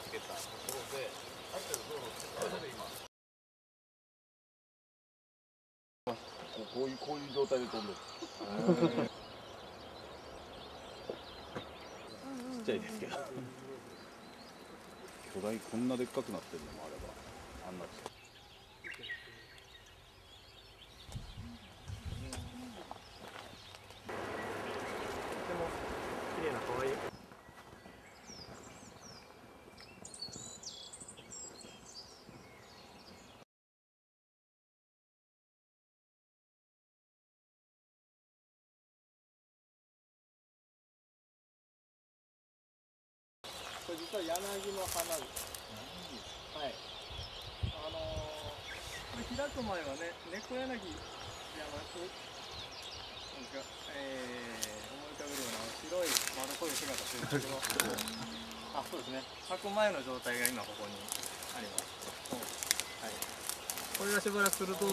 つけたところで、ある程度道路をつけたところで今。こういう状態で飛んでる。ちっちゃいですけど。巨大こんなでっかくなってるのもあれば、あんな。綺麗な可愛い。これ実は柳の花です。はい。これ開く前はね、猫柳じゃなく、なんか、思い浮かべるような白い丸っこい姿してるんですけど、あ、そうですね。咲く前の状態が今ここにあります。はい。これがしばらくすると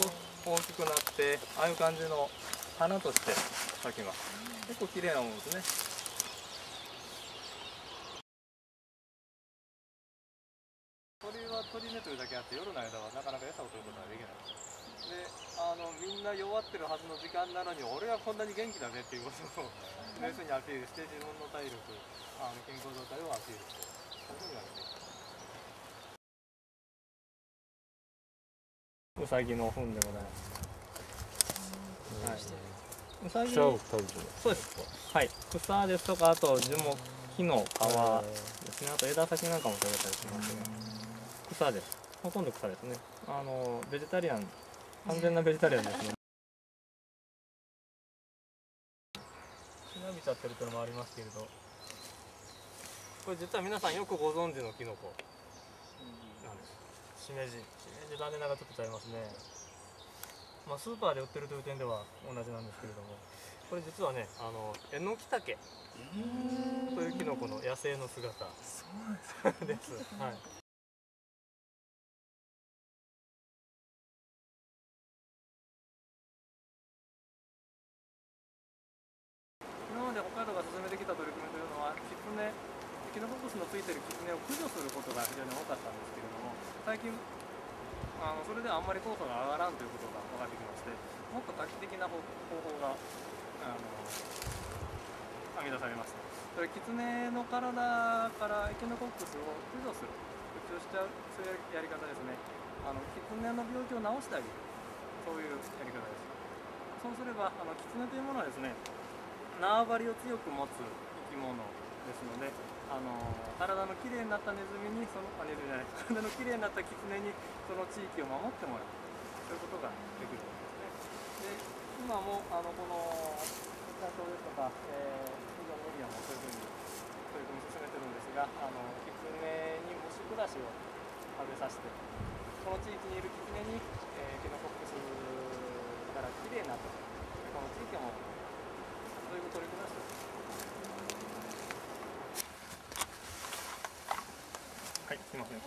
大きくなって、ああいう感じの花として咲きます。結構綺麗なものですね。鳥は鳥ねというだけあって、夜の間はなかなか餌を取ることができない。で、みんな弱ってるはずの時間なのに、俺はこんなに元気だぜっていうことを要するにアピールして、自分の体力、健康状態をアピールして、そういうふうにやっていく。うさぎの糞でございます。はい。うさぎ。そうです。はい。草ですとか、あと樹木、木の皮ですね。あと枝先なんかも食べたりしますね。草です。ほとんど草ですね。ベジタリアン、完全なベジタリアンですね。しなびちゃってるってのもありますけれど、これ実は皆さんよくご存知のキノコなんです。しめじ。しめじ残念ながらちょっと違いますね。まあ、スーパーで売ってるという点では同じなんですけれども、これ実はね、エノキタケというキノコの野生の姿です。はい。今まで北海道が進めてきた取り組みというのは、キツネ、エキノコックスのついているキツネを駆除することが非常に多かったんですけれども、最近それではあんまり効果が上がらんということが分かってきまして、もっと画期的な方法が編み出されました。それキツネの体からエキノコックスを駆除する、駆除しちゃう、そういうやり方ですね。キツネの病気を治してあげる、そういうやり方です。そうすればキツネというものはですね、縄張りを強く持つ生き物ですので、体のきれいになったネズミにネズミじゃない、体のきれいになったキツネにその地域を守ってもらう、そういうことができるわけですね。で、今もこの北海道ですとか、以上のエリアもそういうふうに取り組み進めてるんですが、キツネに虫ブラシを食べさせて、この地域にいるキツネに、エキノコックスからきれいになったこの地域を守る、そういう取り組みをしています。はい、すみません。